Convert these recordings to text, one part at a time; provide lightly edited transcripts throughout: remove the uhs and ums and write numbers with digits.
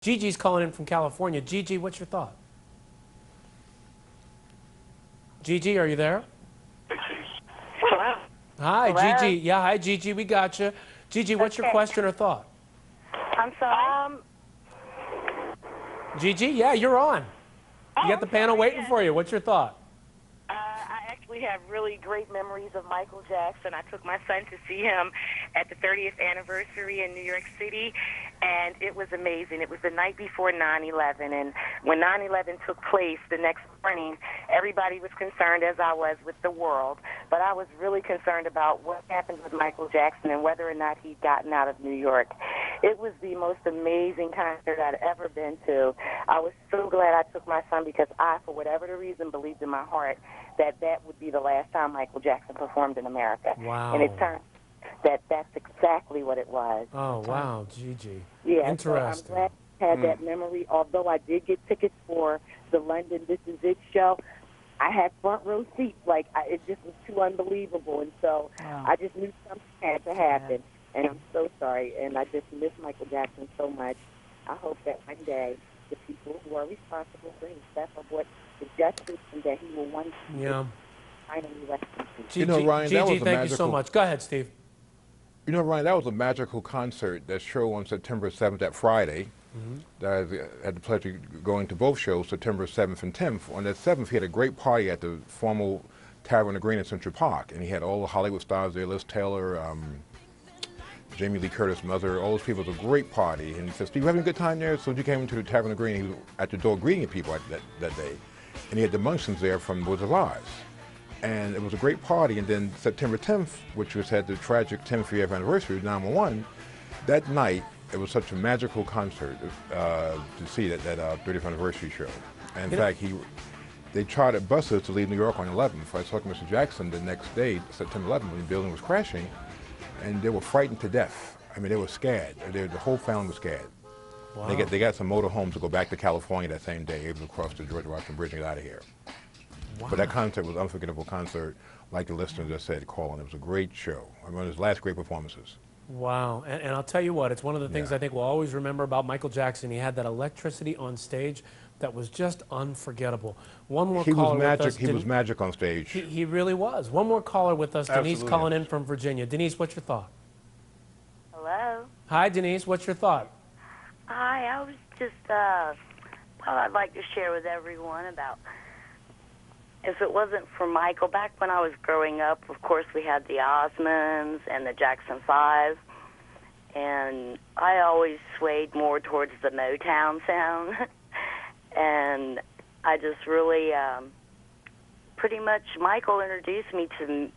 Gigi's calling in from California. Gigi, what's your thought? Gigi, are you there? Hello. Hi, Hello? Gigi. Yeah, hi, Gigi. We got you. Gigi, what's your question or thought? I'm sorry. Gigi, yeah, you're on. You got the panel waiting for you. What's your thought? I actually have really great memories of Michael Jackson. I took my son to see him at the 30th anniversary in New York City, and it was amazing. It was the night before 9/11, and when 9/11 took place the next morning, everybody was concerned, as I was, with the world, but I was really concerned about what happened with Michael Jackson and whether or not he'd gotten out of New York. It was the most amazing concert I'd ever been to. I was so glad I took my son because I, for whatever the reason, believed in my heart that that would be the last time Michael Jackson performed in America. Wow. And it turned that's exactly what it was. Oh, wow, Gigi. Yeah, Interesting. so I'm glad I had that memory. Although I did get tickets for the London This Is It show, I had front row seats. Like, it just was too unbelievable. And so I just knew something had to happen. Yeah. And I'm so sorry. And I just miss Michael Jackson so much. I hope that one day the people who are responsible for his death are brought to justice and that he will one day finally rest in peace. Gigi, Ryan, Gigi, thank you so much. Go ahead, Steve. You know, Ryan, that was a magical concert, that show on September 7th, that Friday. That I had the pleasure of going to both shows, September 7th and 10th. On that 7th, he had a great party at the formal Tavern of Green in Central Park, and he had all the Hollywood stars there, Liz Taylor, Jamie Lee Curtis' mother, all those people. It was a great party. And he said, Steve, you having a good time there? So he came into the Tavern of Green, he was at the door greeting people that day. And he had the Munstons there from Wizard of Oz. And it was a great party. And then September 10th, which was had the tragic 10th year anniversary of 9/11, that night, it was such a magical concert to see that 30th anniversary show. And in fact, they chartered buses to leave New York on 11th. I talked to Mr. Jackson the next day, September 11th, when the building was crashing, and they were frightened to death. I mean, they were scared. The whole family was scared. Wow. They got some motorhomes to go back to California that same day, able to cross the George Washington Bridge and get out of here. Wow. But that concert was an unforgettable concert, like the listener just said, calling. It was a great show. One of his last great performances. Wow, and I'll tell you what, it's one of the things I think we'll always remember about Michael Jackson. He had that electricity on stage that was just unforgettable. One more caller with us. He was magic on stage. He really was. One more caller with us, Denise calling in from Virginia. Denise, what's your thought? Hello. Hi, Denise, what's your thought? Hi, I was just, well, I'd like to share with everyone about, if it wasn't for Michael, back when I was growing up, of course, we had the Osmonds and the Jackson 5, and I always swayed more towards the Motown sound. And I just really, pretty much, Michael introduced me to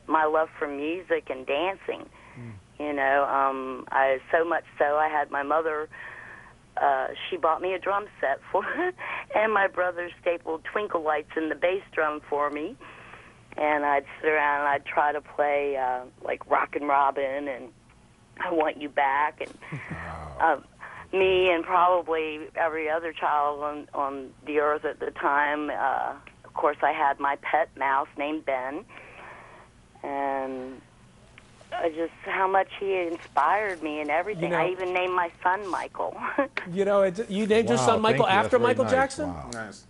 my love for music and dancing. You know, so much so I had my mother, she bought me a drum set for and my brother stapled twinkle lights in the bass drum for me. And I'd sit around and I'd try to play like Rockin' Robin and I Want You Back. And me and probably every other child on the earth at the time, of course, I had my pet mouse named Ben. And just how much he inspired me and everything. You know, I even named my son Michael. You know, you named your son Michael after Michael Jackson? Wow. Nice.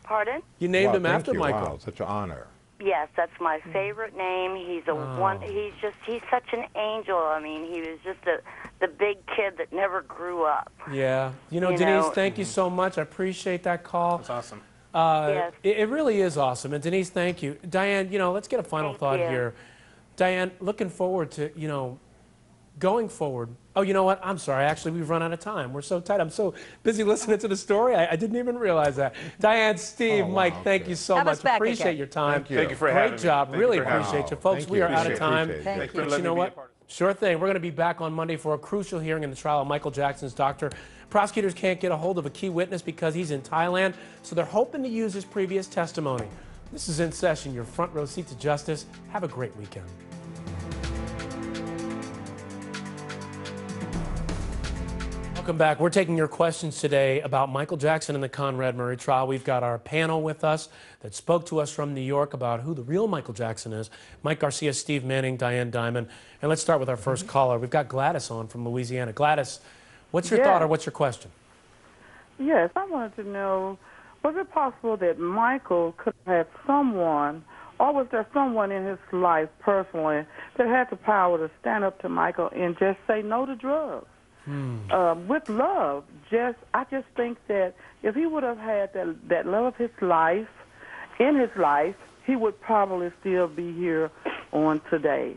Pardon? You named him after Michael. Wow, such an honor. Yes, that's my favorite name. He's he's such an angel. I mean, he was just the big kid that never grew up. Yeah. You know, Denise, thank you so much. I appreciate that call. That's awesome. Yes. It really is awesome. And Denise, thank you. Diane, you know, let's get a final thought here. Diane, looking forward to, you know, going forward. Oh, you know what? I'm sorry. Actually, we've run out of time. We're so tight. I'm so busy listening to the story. I didn't even realize that. Diane, Steve, Mike, thank you so much. Appreciate your time. Thank you for having me. Great job. Really appreciate you. Folks, we are out of time. Thank But you know what? Sure thing. We're going to be back on Monday for a crucial hearing in the trial of Michael Jackson's doctor. Prosecutors can't get a hold of a key witness because he's in Thailand, so they're hoping to use his previous testimony. This is In Session, your front row seat to justice. Have a great weekend. Welcome back. We're taking your questions today about Michael Jackson and the Conrad Murray trial. We've got our panel with us that spoke to us from New York about who the real Michael Jackson is. Mike Garcia, Steve Manning, Diane Dimond. And let's start with our first caller. We've got Gladys on from Louisiana. Gladys, what's your thought or what's your question? Yes, I wanted to know, was it possible that Michael could have had someone, or was there someone in his life personally that had the power to stand up to Michael and just say no to drugs? With love, I just think that if he would have had that love of his life, in his life, he would probably still be here on today.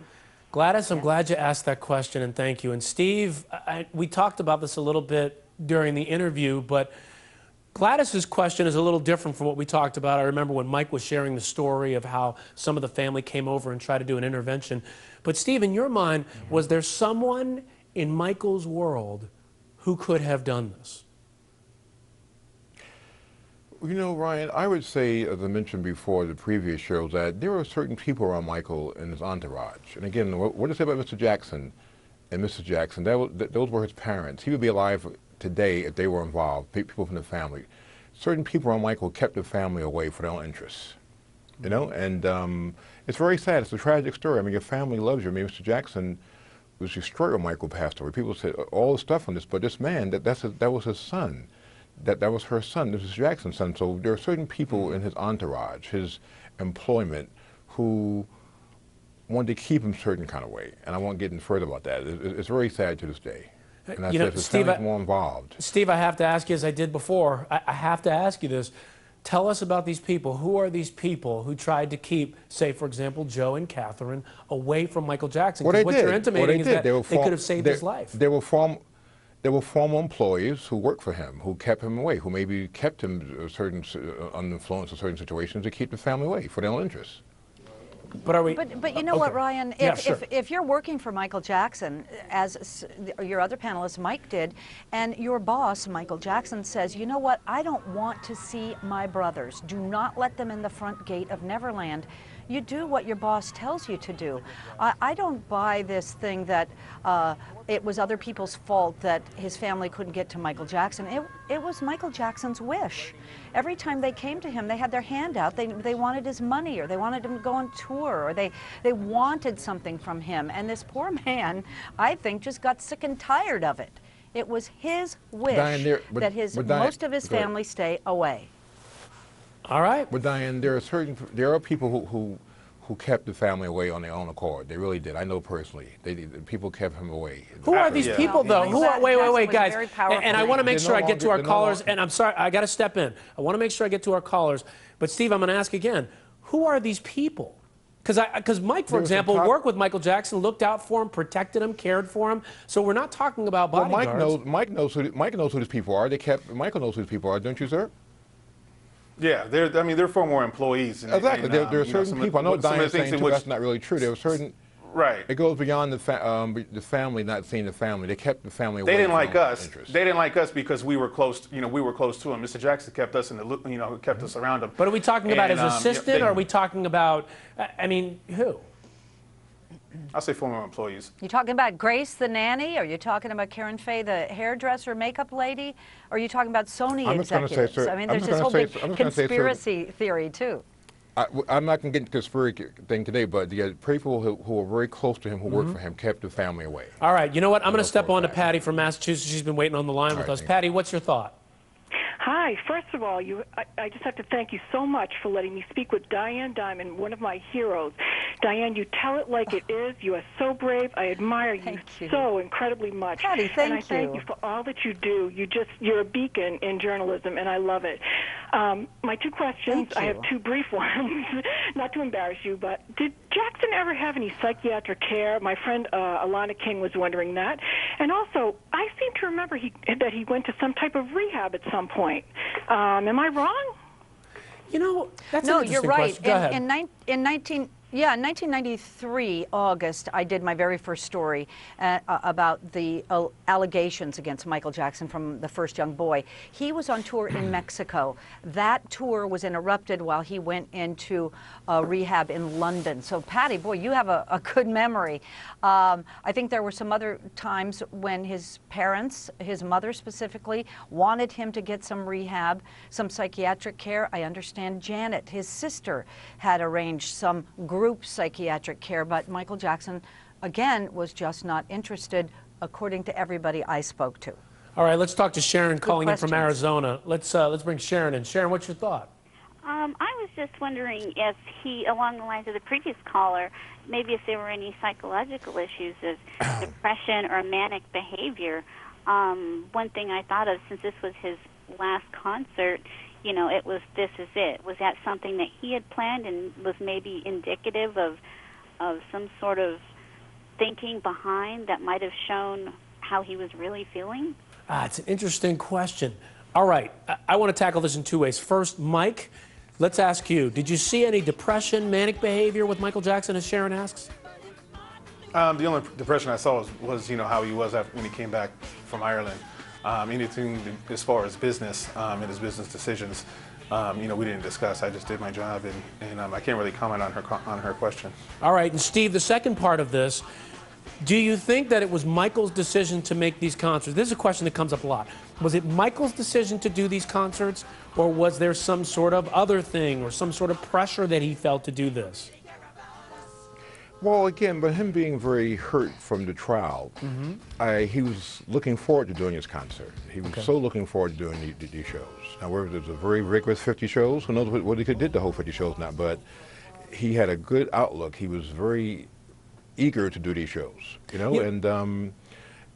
Gladys, I'm glad you asked that question, and thank you. And Steve, we talked about this a little bit during the interview, but Gladys's question is a little different from what we talked about. I remember when Mike was sharing the story of how some of the family came over and tried to do an intervention. But Steve, in your mind, was there someone in Michael's world who could have done this? You know, Ryan, I would say, as I mentioned before, the previous shows, that there are certain people around Michael and his entourage. And again, what I say about Mr. Jackson and Mrs. Jackson, those were his parents. He would be alive today if they were involved, people from the family. Certain people around Michael kept the family away for their own interests. You know, and it's very sad. It's a tragic story. I mean, your family loves you. I mean, Mr. Jackson was destroyed when Michael passed away. People said all the stuff on this, but this man, that was his son. That was her son, Mrs. Jackson's son. So there are certain people in his entourage, his employment, who wanted to keep him a certain kind of way. And I won't get in further about that. It's very sad to this day. And I said his family's more involved. Steve, I have to ask you, as I did before, I have to ask you this. Tell us about these people. Who are these people who tried to keep, say, for example, Joe and Catherine away from Michael Jackson? Because what you're intimating is that they could have saved his life. There were former employees who worked for him, who kept him away, who maybe kept him under influence of certain situations to keep the family away for their own interests. But are we? But you know what, Ryan? If you're working for Michael Jackson, as your other panelist Mike did, and your boss Michael Jackson says, you know what? I don't want to see my brothers. Do not let them in the front gate of Neverland. You do what your boss tells you to do. I don't buy this thing that it was other people's fault that his family couldn't get to Michael Jackson. It was Michael Jackson's wish. Every time they came to him, they had their hand out. They wanted his money, or they wanted him to go on tour, or they wanted something from him. And this poor man, I think, just got sick and tired of it. It was his wish that most of his family stay away. All right. But Diane, there are people who kept the family away on their own accord. They really did. I know personally. People kept him away. Who are these people, though? Wait, guys. And I want to make sure I get to our callers. And I'm sorry, I got to step in. I want to make sure I get to our callers. But Steve, I'm going to ask again. Who are these people? Because Mike, for example, worked with Michael Jackson, looked out for him, protected him, cared for him. So we're not talking about bodyguards. Well, Mike knows who these people are. Michael knows who these people are, don't you, sir? Yeah, they're former employees. Exactly. There are certain people. I know Diane's saying too, that's not really true. There were certain. Right. It goes beyond the family not seeing the family. They kept the family away. They didn't like us. Interest. They didn't like us because we were close. We were close to him. Mr. Jackson kept us in the loop. Kept us around him. But are we talking about his assistant, or are we talking about? I mean, who? I'll say former employees. You talking about Grace the nanny? Are you talking about Karen Faye the hairdresser makeup lady? Or are you talking about Sony executives? There's this whole big conspiracy theory too. I'm not going to get into the conspiracy thing today, but the people who are very close to him, who work for him, kept the family away. All right, you know what? I'm going to step on to Patty from Massachusetts. She's been waiting on the line with us. Patty, what's your thought? Hi. First of all, I just have to thank you so much for letting me speak with Diane Dimond, one of my heroes. Diane, you tell it like it is. You are so brave. I admire you so incredibly much. Patty, and I thank you for all that you do. You're a beacon in journalism, and I love it. My two questions, I have two brief ones, not to embarrass you, but did Jackson ever have any psychiatric care? My friend Alana King was wondering that. And also, I seem to remember that he went to some type of rehab at some point. Am I wrong? You know, that's an interesting question. Go ahead. In 1993, August, I did my very first story about the allegations against Michael Jackson from the first young boy. He was on tour in Mexico. That tour was interrupted while he went into rehab in London. So, Patty, boy, you have a good memory. I think there were some other times when his parents, his mother specifically, wanted him to get some rehab, some psychiatric care. I understand Janet, his sister, had arranged some group psychiatric care, but Michael Jackson, again, was just not interested, according to everybody I spoke to. All right, let's talk to Sharon calling in from questions. Arizona. Let's bring Sharon in. Sharon, what's your thought? I was just wondering if he, along the lines of the previous caller, maybe if there were any psychological issues of depression or manic behavior. One thing I thought of, since this was his last concert, you know, it was This Is It. Was that something that he had planned and was maybe indicative of some sort of thinking behind that might have shown how he was really feeling? It's an interesting question. All right, I want to tackle this in two ways. First, Mike, let's ask you, did you see any depression, manic behavior with Michael Jackson, as Sharon asks? The only depression I saw was you know, how he was when he came back from Ireland. Anything as far as business and his business decisions, you know, we didn't discuss. I just did my job, and I can't really comment on her question. All right, and Steve, the second part of this, do you think that it was Michael's decision to make these concerts? This is a question that comes up a lot. Was it Michael's decision to do these concerts, or was there some sort of other thing or some sort of pressure that he felt to do this? Well, again, but him being very hurt from the trial, he was looking forward to doing his concert. He was so looking forward to doing these shows. Now, whether it was a very rigorous 50 shows, who knows what he could did the whole 50 shows now, but he had a good outlook. He was very eager to do these shows, you know, and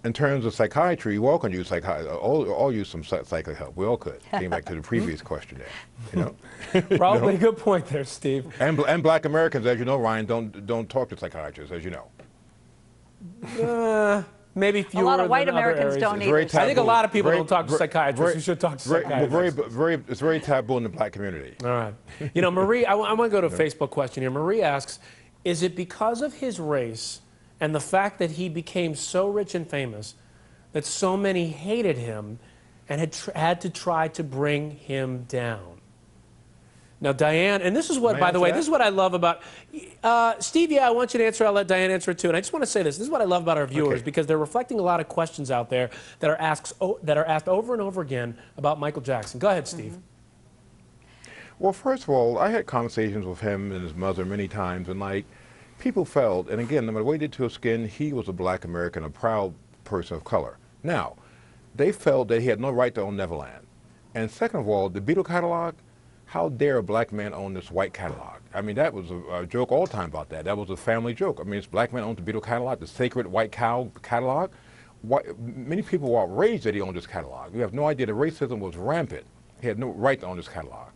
in terms of psychiatry, we all can use all use some psychic help. We all could. Came back to the previous question there, you know. Probably a good point there, Steve. And Black Americans, as you know, Ryan, don't talk to psychiatrists, as you know. Maybe fewer. A lot of white than other Americans areas. don't either. I think a lot of people don't talk to psychiatrists. Very, You should talk to psychiatrists. It's very taboo in the Black community. All right. You know, Marie, I want to go to a Facebook question here. Marie asks, is it because of his race and the fact that he became so rich and famous that so many hated him and had to try to bring him down? Now, Diane, and this is what, by the way, this is what I love about, Steve, I want you to answer. I'll let Diane answer it too. And I just want to say this. This is what I love about our viewers, because they're reflecting a lot of questions out there that are asked over and over again about Michael Jackson. Go ahead, Steve. Well, first of all, I had conversations with him and his mother many times, and like, people felt, and again, no matter what he did to his skin, he was a Black American, a proud person of color. Now, they felt that he had no right to own Neverland. And second of all, the Beatle catalog, how dare a Black man own this white catalog? I mean, that was a joke all the time about that. That was a family joke. I mean, this Black man owned the Beatle catalog, the sacred white cow catalog. Many people were outraged that he owned this catalog. You have no idea, the racism was rampant. He had no right to own this catalog.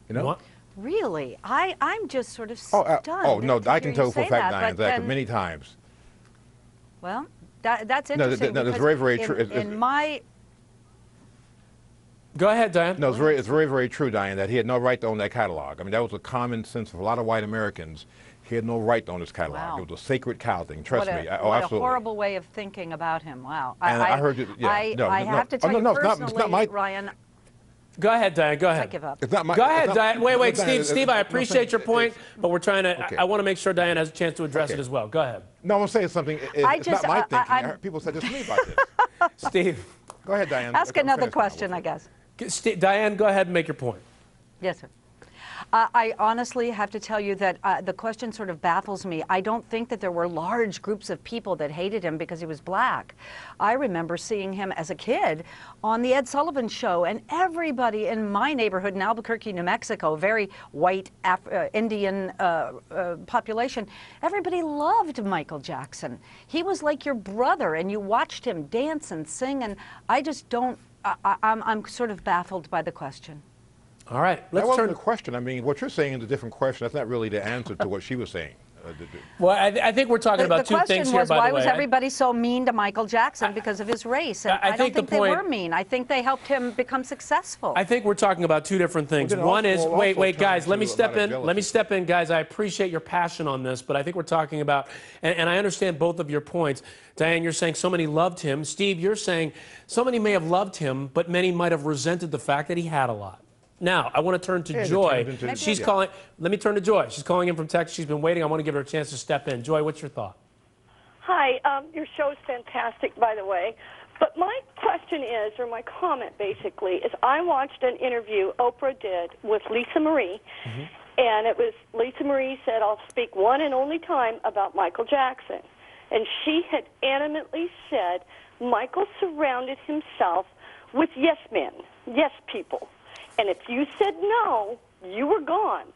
You know? What? Really? I'm just sort of stunned. Oh, no, to I hear can you tell for say a fact, Diane, then, many times. well, that's interesting. No, that's very, very true. In my... Go ahead, Diane. No, it's very, very true, Diane, that he had no right to own that catalog. I mean, that was a common sense of a lot of white Americans. He had no right to own this catalog. Wow. It was a sacred cow thing, trust me. What Absolutely. a horrible way of thinking about him. Wow. And I heard you, yeah. I have to tell you personally, it's not my, Ryan, Go ahead, Diane. Go ahead. I give up. it's not my, Go ahead, it's not- Diane. Wait, Diane, Steve, I appreciate your point, but we're trying to, Okay. I want to make sure Diane has a chance to address it as well. Go ahead. No, I'm saying something. It's not my thinking. I heard people said this to me about this. Steve. Go ahead, Diane. Ask I'm another finished now. question, I guess. Diane, go ahead and make your point. Yes, sir. I honestly have to tell you that the question sort of baffles me. I don't think that there were large groups of people that hated him because he was Black. I remember seeing him as a kid on the Ed Sullivan Show, and everybody in my neighborhood in Albuquerque, New Mexico, very white Indian population, everybody loved Michael Jackson. He was like your brother, and you watched him dance and sing, and I just don't, I'm sort of baffled by the question. All right, That let's wasn't turn. the question. I mean, what you're saying is a different question. That's not really the answer to what she was saying. Well, I think we're talking about two things here, by the way. The question was, why was everybody so mean to Michael Jackson because of his race? And I don't think they were mean. I think they helped him become successful. I think we're talking about two different things. One is, wait, guys, let me step in, guys. I appreciate your passion on this, but I think we're talking about, and I understand both of your points. Diane, you're saying so many loved him. Steve, you're saying so many may have loved him, but many might have resented the fact that he had a lot. Now, I want to turn to Joy. She's calling. Let me turn to Joy. She's calling in from Texas. She's been waiting. I want to give her a chance to step in. Joy, what's your thought? Hi. Your show's fantastic, by the way. But my question is, or my comment basically, is I watched an interview Oprah did with Lisa Marie, and it was Lisa Marie said, "I'll speak one and only time about Michael Jackson." and she had animately said Michael surrounded himself with yes men, yes people. And if you said no, you were gone.